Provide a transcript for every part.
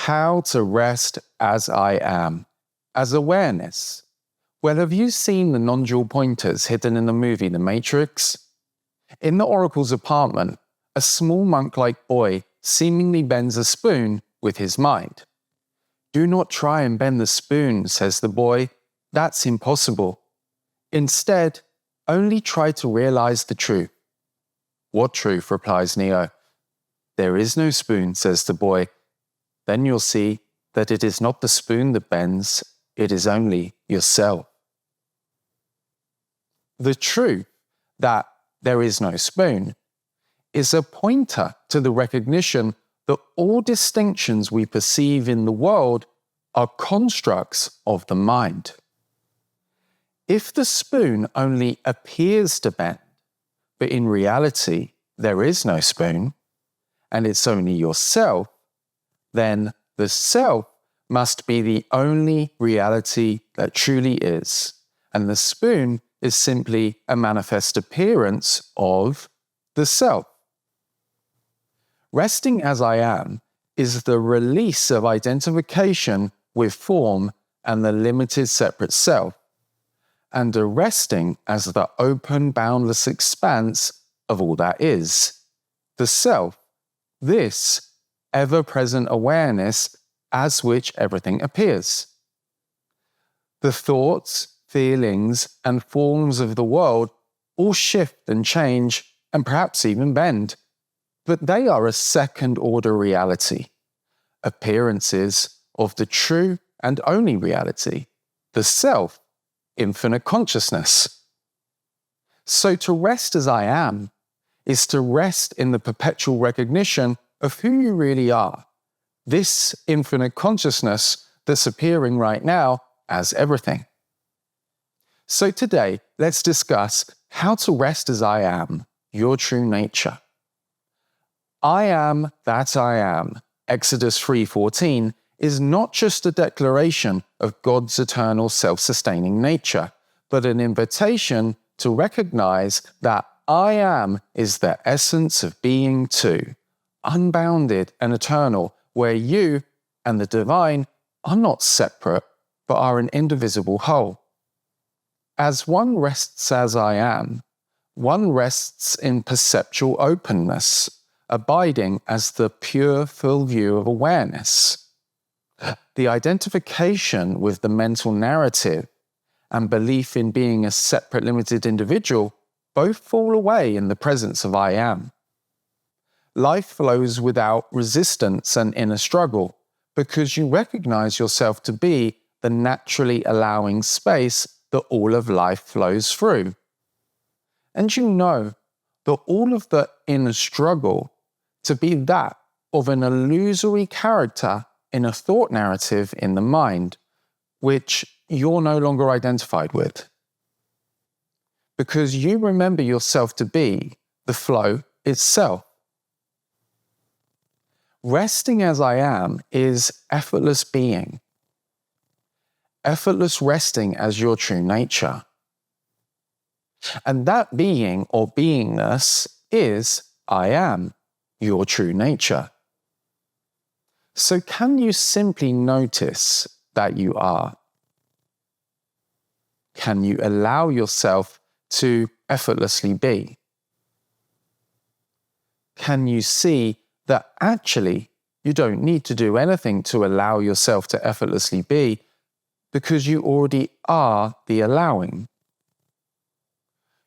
How to rest as I am, as awareness. Well, have you seen the non-dual pointers hidden in the movie The Matrix? In the Oracle's apartment, a small monk-like boy seemingly bends a spoon with his mind. "Do not try and bend the spoon," says the boy. "That's impossible. Instead, only try to realize the truth." "What truth?" replies Neo. "There is no spoon," says the boy. "Then you'll see that it is not the spoon that bends, it is only yourself." The truth that there is no spoon is a pointer to the recognition that all distinctions we perceive in the world are constructs of the mind. If the spoon only appears to bend, but in reality there is no spoon, and it's only yourself, then the self must be the only reality that truly is, and the spoon is simply a manifest appearance of the self. Resting as I am is the release of identification with form and the limited separate self, and a resting as the open, boundless expanse of all that is, the self, this ever-present awareness as which everything appears. The thoughts, feelings, and forms of the world all shift and change and perhaps even bend, but they are a second-order reality, appearances of the true and only reality, the self, infinite consciousness. So to rest as I am is to rest in the perpetual recognition of who you really are, this infinite consciousness that's appearing right now as everything. So today, let's discuss how to rest as I am, your true nature. I am that I am, Exodus 3:14, is not just a declaration of God's eternal self-sustaining nature, but an invitation to recognize that I am is the essence of being too, unbounded and eternal, where you and the divine are not separate, but are an indivisible whole. As one rests as I am, one rests in perceptual openness, abiding as the pure, full view of awareness. The identification with the mental narrative and belief in being a separate, limited individual both fall away in the presence of I am. Life flows without resistance and inner struggle because you recognize yourself to be the naturally allowing space that all of life flows through. And you know that all of the inner struggle to be that of an illusory character in a thought narrative in the mind, which you're no longer identified with. Because you remember yourself to be the flow itself. Resting as I am is effortless being. Effortless resting as your true nature. And that being or beingness is I am, your true nature. So can you simply notice that you are? Can you allow yourself to effortlessly be? Can you see that actually you don't need to do anything to allow yourself to effortlessly be because you already are the allowing?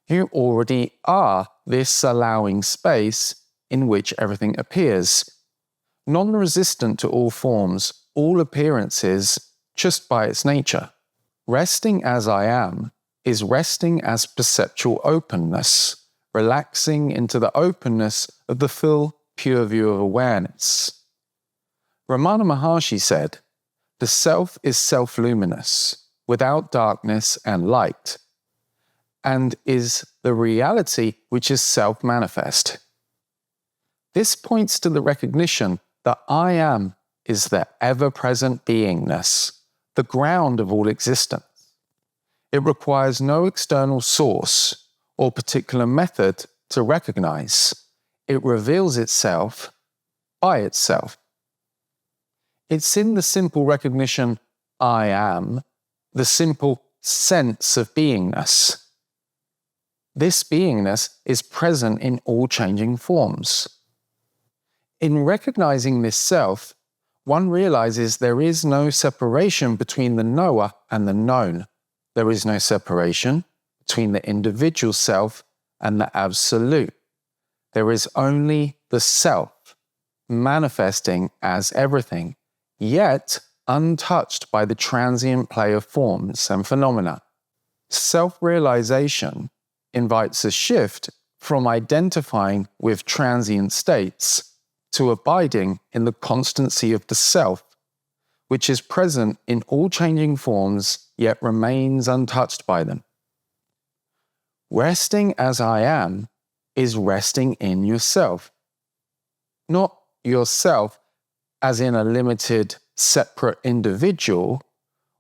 You already are this allowing space in which everything appears, non-resistant to all forms, all appearances, just by its nature. Resting as I am is resting as perceptual openness, relaxing into the openness of the full, pure view of awareness. Ramana Maharshi said, "The self is self-luminous, without darkness and light, and is the reality which is self-manifest." This points to the recognition that I am is the ever-present beingness, the ground of all existence. It requires no external source or particular method to recognize. It reveals itself by itself. It's in the simple recognition, I am, the simple sense of beingness. This beingness is present in all changing forms. In recognizing this self, one realizes there is no separation between the knower and the known. There is no separation between the individual self and the absolute. There is only the self, manifesting as everything, yet untouched by the transient play of forms and phenomena. Self-realization invites a shift from identifying with transient states to abiding in the constancy of the self, which is present in all changing forms, yet remains untouched by them. Resting as I am is resting in yourself. Not yourself as in a limited, separate individual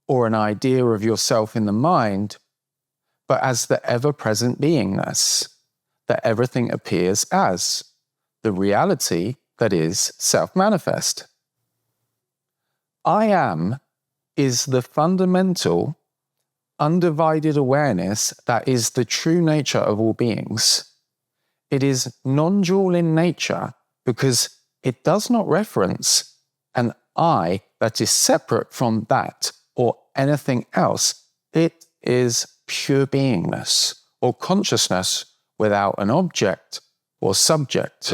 or an idea of yourself in the mind, but as the ever-present beingness that everything appears as, the reality that is self-manifest. I am is the fundamental, undivided awareness that is the true nature of all beings. It is non-dual in nature because it does not reference an I that is separate from that or anything else. It is pure beingness or consciousness without an object or subject.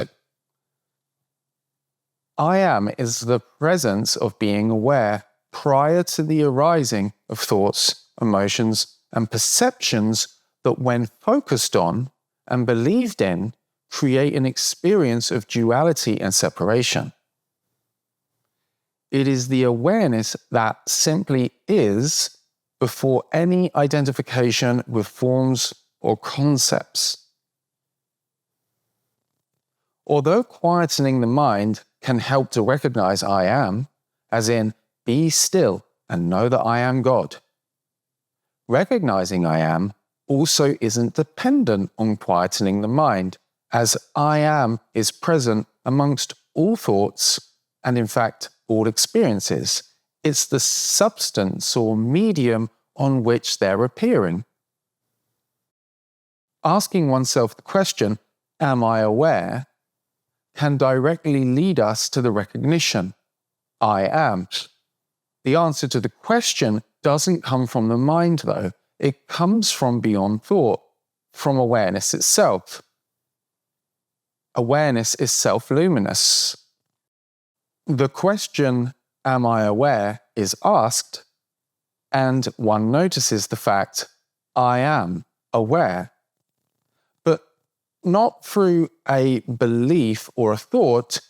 I am is the presence of being aware prior to the arising of thoughts, emotions, and perceptions that, when focused on and believed in, create an experience of duality and separation. It is the awareness that simply is before any identification with forms or concepts. Although quietening the mind can help to recognize I am, as in, be still and know that I am God, recognizing I am also isn't dependent on quietening the mind, as I am is present amongst all thoughts and, in fact, all experiences. It's the substance or medium on which they're appearing. Asking oneself the question, am I aware, can directly lead us to the recognition, I am. The answer to the question doesn't come from the mind, though. It comes from beyond thought, from awareness itself. Awareness is self-luminous. The question, am I aware, is asked, and one notices the fact, I am aware. But not through a belief or a thought,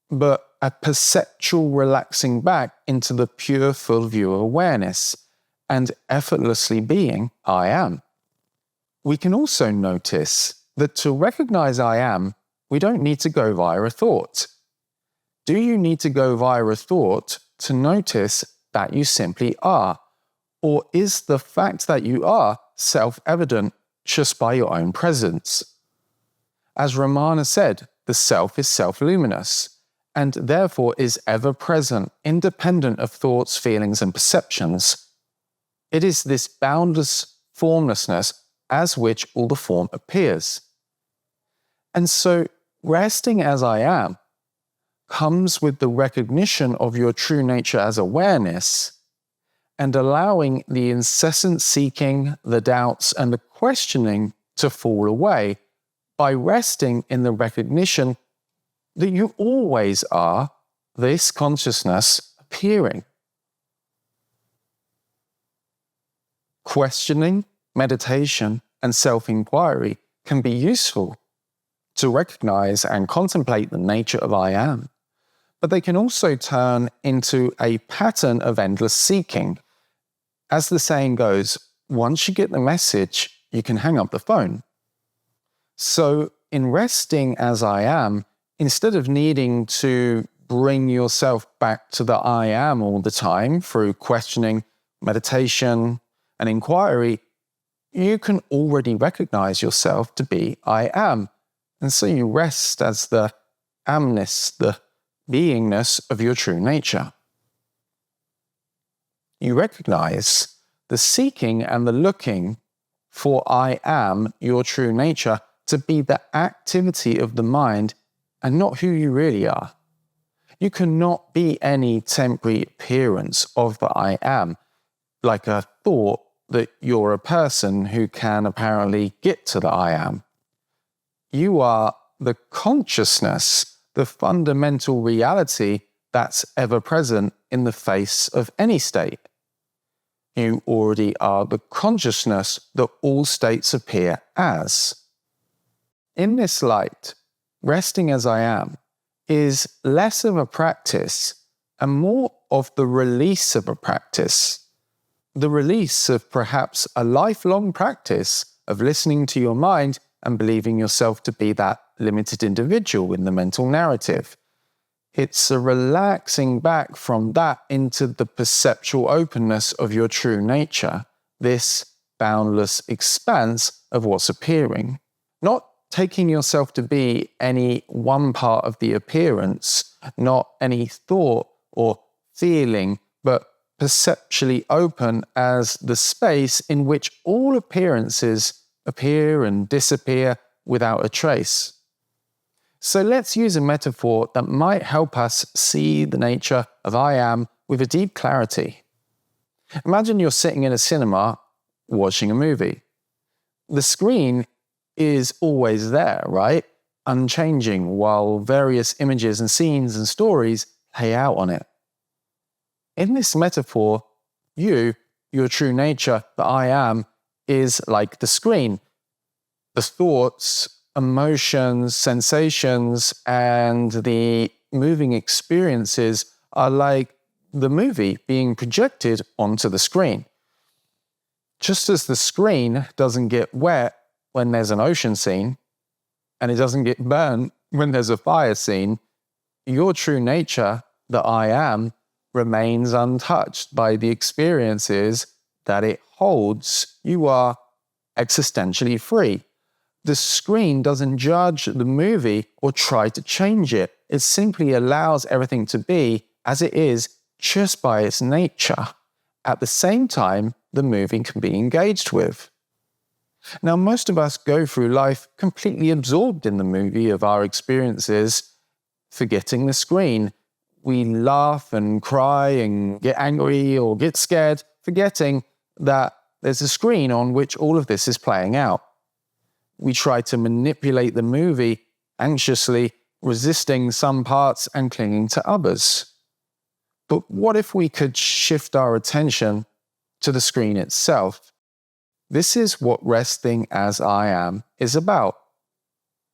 but a perceptual relaxing back into the pure full view awareness and effortlessly being I am. We can also notice that to recognize I am, we don't need to go via a thought. Do you need to go via a thought to notice that you simply are? Or is the fact that you are self-evident just by your own presence? As Ramana said, the self is self-luminous, and therefore is ever-present, independent of thoughts, feelings, and perceptions. It is this boundless formlessness as which all the form appears. And so, resting as I am comes with the recognition of your true nature as awareness, and allowing the incessant seeking, the doubts, and the questioning to fall away by resting in the recognition that you always are this consciousness appearing. Questioning, meditation, and self-inquiry can be useful to recognize and contemplate the nature of I am, but they can also turn into a pattern of endless seeking. As the saying goes, once you get the message, you can hang up the phone. So, in resting as I am, instead of needing to bring yourself back to the I am all the time through questioning, meditation, and inquiry, you can already recognize yourself to be I am. And so you rest as the amness, the beingness of your true nature. you recognize the seeking and the looking for I am, your true nature, to be the activity of the mind and not who you really are. You cannot be any temporary appearance of the I am, like a thought that you're a person who can apparently get to the I am. You are the consciousness, the fundamental reality that's ever present in the face of any state. You already are the consciousness that all states appear as. In this light, resting as I am is less of a practice and more of the release of a practice. The release of perhaps a lifelong practice of listening to your mind and believing yourself to be that limited individual in the mental narrative. It's a relaxing back from that into the perceptual openness of your true nature, this boundless expanse of what's appearing. Not taking yourself to be any one part of the appearance, not any thought or feeling, but perceptually open as the space in which all appearances appear and disappear without a trace. So let's use a metaphor that might help us see the nature of I am with a deep clarity. Imagine you're sitting in a cinema watching a movie. The screen is always there, right? Unchanging, while various images and scenes and stories play out on it. In this metaphor, you, your true nature, the I am, is like the screen. The thoughts, emotions, sensations, and the moving experiences are like the movie being projected onto the screen. Just as the screen doesn't get wet when there's an ocean scene, and it doesn't get burned when there's a fire scene, your true nature, the I am, remains untouched by the experiences that it holds. You are existentially free. The screen doesn't judge the movie or try to change it. It simply allows everything to be as it is just by its nature. At the same time, the movie can be engaged with. Now, most of us go through life completely absorbed in the movie of our experiences, forgetting the screen. We laugh and cry and get angry or get scared, forgetting that there's a screen on which all of this is playing out. We try to manipulate the movie anxiously, resisting some parts and clinging to others. But what if we could shift our attention to the screen itself? This is what resting as I am is about.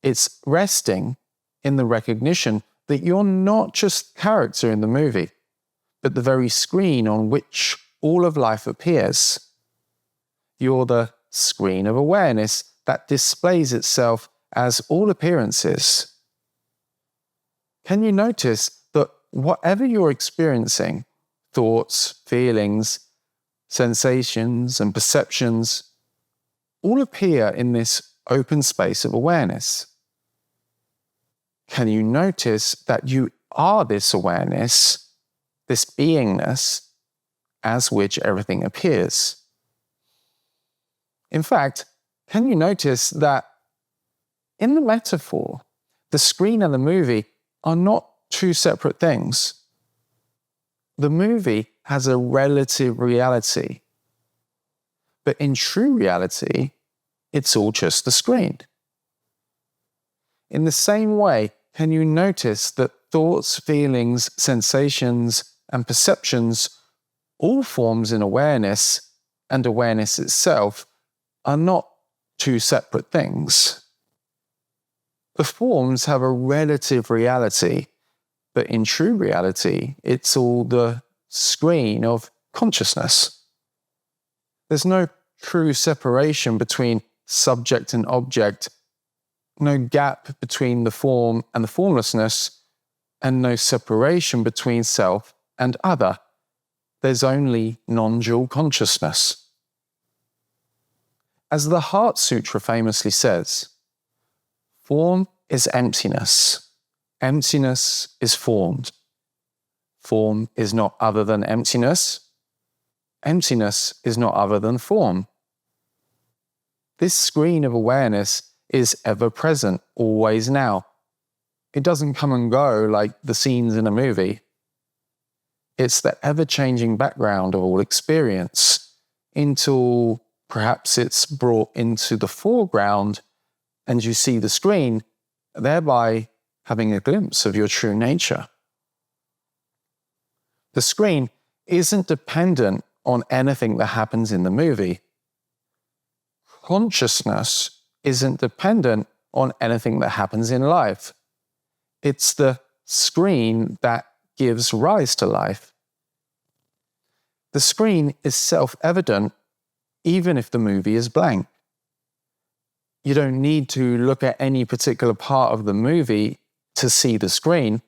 It's resting in the recognition that you're not just the character in the movie, but the very screen on which all of life appears. You're the screen of awareness that displays itself as all appearances. Can you notice that whatever you're experiencing, thoughts, feelings, sensations, and perceptions, all appear in this open space of awareness? Can you notice that you are this awareness, this beingness, as which everything appears? In fact, can you notice that in the metaphor, the screen and the movie are not two separate things? The movie has a relative reality, but in true reality, it's all just the screen. In the same way, can you notice that thoughts, feelings, sensations, and perceptions, all forms in awareness, and awareness itself, are not two separate things? The forms have a relative reality, but in true reality, it's all the screen of consciousness. There's no true separation between subject and object, no gap between the form and the formlessness, and no separation between self and other. There's only non-dual consciousness. As the Heart Sutra famously says, form is emptiness. Emptiness is formed. Form is not other than emptiness. emptiness is not other than form. This screen of awareness is ever present, always now. It doesn't come and go like the scenes in a movie. It's the ever-changing background of all experience until perhaps it's brought into the foreground and you see the screen, thereby having a glimpse of your true nature. The screen isn't dependent on anything that happens in the movie. Consciousness isn't dependent on anything that happens in life. It's the screen that gives rise to life. The screen is self-evident even if the movie is blank. You don't need to look at any particular part of the movie to see the screen.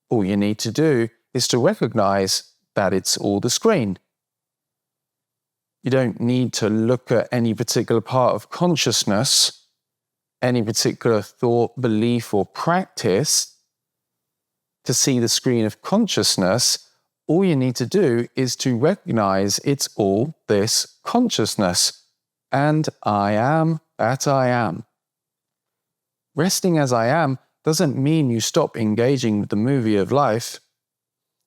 All you need to do is to recognize that it's all the screen. You don't need to look at any particular part of consciousness, any particular thought, belief, or practice to see the screen of consciousness. All you need to do is to recognize it's all this consciousness, and I am that I am. Resting as I am doesn't mean you stop engaging with the movie of life.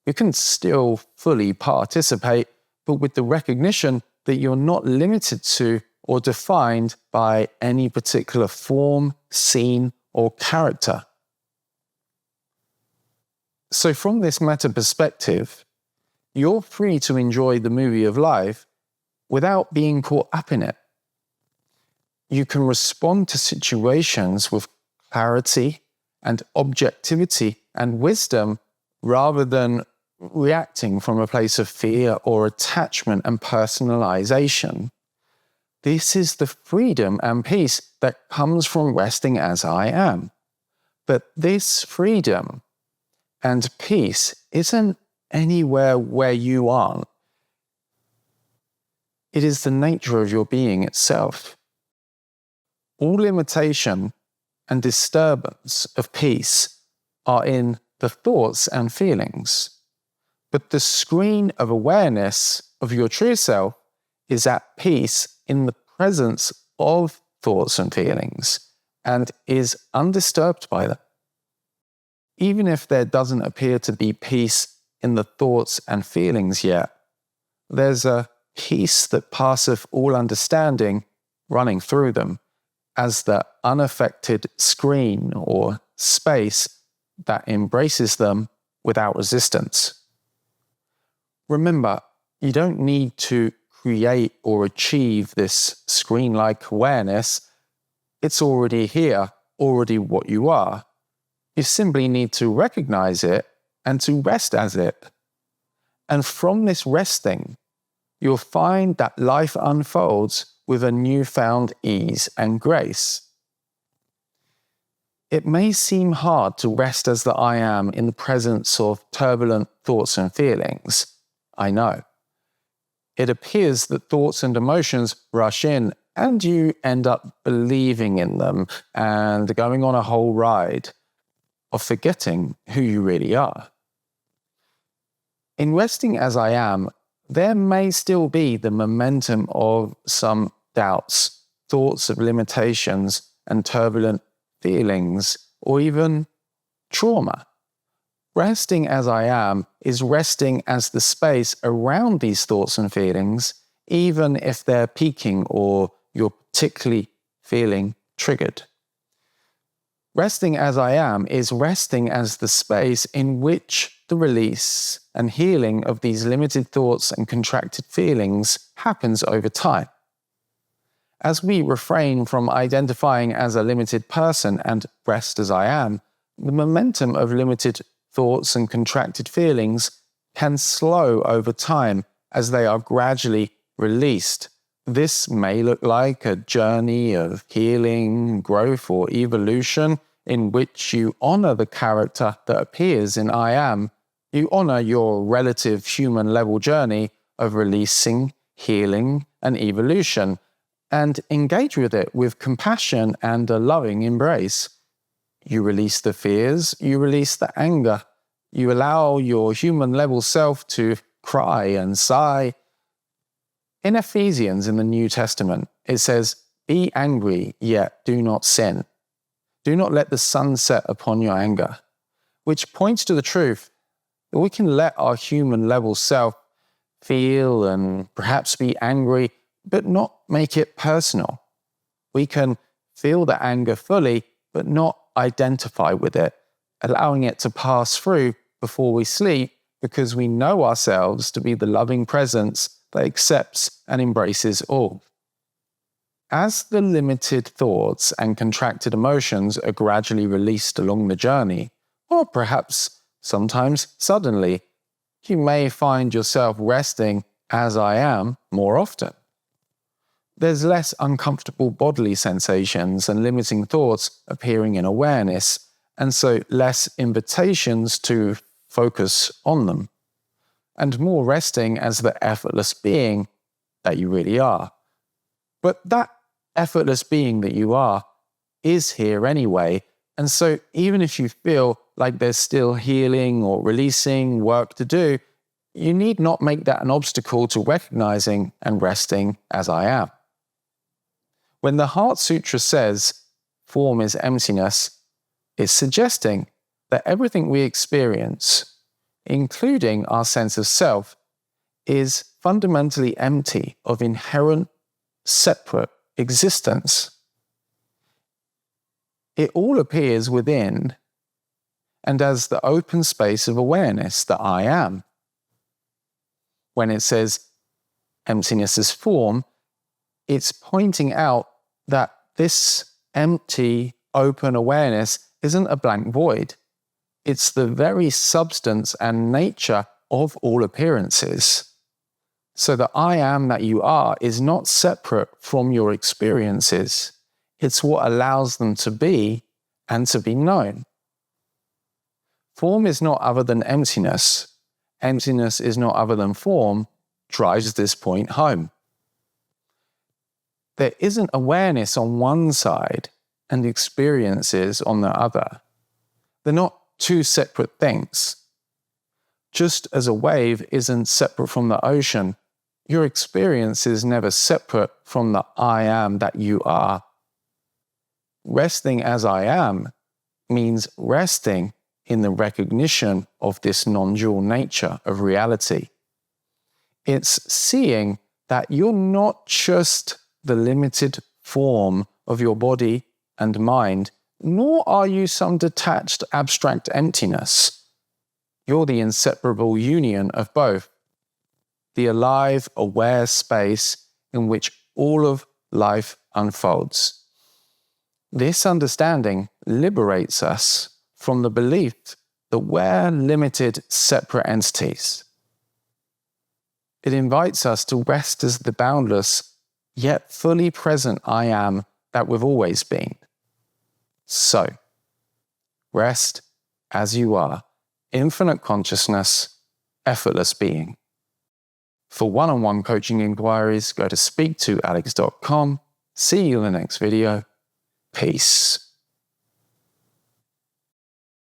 You can still fully participate, but with the recognition that you're not limited to or defined by any particular form, scene, or character. So from this meta perspective, you're free to enjoy the movie of life without being caught up in it. You can respond to situations with clarity and objectivity and wisdom rather than reacting from a place of fear or attachment and personalization. This is the freedom and peace that comes from resting as I am. But this freedom and peace isn't anywhere where you aren't. It is the nature of your being itself. All limitation and disturbance of peace are in the thoughts and feelings. But the screen of awareness of your true self is at peace in the presence of thoughts and feelings and is undisturbed by them. Even if there doesn't appear to be peace in the thoughts and feelings yet, there's a peace that passeth all understanding running through them as the unaffected screen or space that embraces them without resistance. Remember, you don't need to create or achieve this screen-like awareness. It's already here, already what you are. You simply need to recognize it and to rest as it. And from this resting, you'll find that life unfolds with a newfound ease and grace. It may seem hard to rest as the I am in the presence of turbulent thoughts and feelings. I know. It appears that thoughts and emotions rush in and you end up believing in them and going on a whole ride of forgetting who you really are. In resting as I am, there may still be the momentum of some doubts, thoughts of limitations and turbulent feelings, or even trauma. Resting as I am is resting as the space around these thoughts and feelings, even if they're peaking or you're particularly feeling triggered. Resting as I am is resting as the space in which the release and healing of these limited thoughts and contracted feelings happens over time. As we refrain from identifying as a limited person and rest as I am, the momentum of limited thoughts and contracted feelings can slow over time as they are gradually released. This may look like a journey of healing, growth, or evolution in which you honor the character that appears in I am. You honor your relative human level journey of releasing, healing, and evolution, and engage with it with compassion and a loving embrace. You release the fears, you release the anger. You allow your human level self to cry and sigh, In Ephesians in the New Testament, it says, "Be angry, yet do not sin. Do not let the sun set upon your anger," which points to the truth that we can let our human level self feel and perhaps be angry, but not make it personal. We can feel the anger fully, but not identify with it, allowing it to pass through before we sleep because we know ourselves to be the loving presence that accepts and embraces all. As the limited thoughts and contracted emotions are gradually released along the journey, or perhaps sometimes suddenly, you may find yourself resting as I am more often. There's less uncomfortable bodily sensations and limiting thoughts appearing in awareness, and so less invitations to focus on them, and more resting as the effortless being that you really are. But that effortless being that you are is here anyway, and so even if you feel like there's still healing or releasing work to do, you need not make that an obstacle to recognizing and resting as I am. When the Heart Sutra says form is emptiness, it's suggesting that everything we experience, including our sense of self, is fundamentally empty of inherent, separate existence. It all appears within and as the open space of awareness that I am. When it says emptiness is form, it's pointing out that this empty, open awareness isn't a blank void. It's the very substance and nature of all appearances. So the I am that you are is not separate from your experiences. It's what allows them to be and to be known. Form is not other than emptiness. Emptiness is not other than form, drives this point home. There isn't awareness on one side and experiences on the other. They're not two separate things. Just as a wave isn't separate from the ocean, your experience is never separate from the I am that you are. Resting as I am means resting in the recognition of this non-dual nature of reality. It's seeing that you're not just the limited form of your body and mind, nor are you some detached, abstract emptiness. You're the inseparable union of both, the alive, aware space in which all of life unfolds. This understanding liberates us from the belief that we're limited, separate entities. It invites us to rest as the boundless, yet fully present I am that we've always been. So, rest as you are, infinite consciousness, effortless being. For one-on-one coaching inquiries, go to speaktoalex.com. See you in the next video. Peace.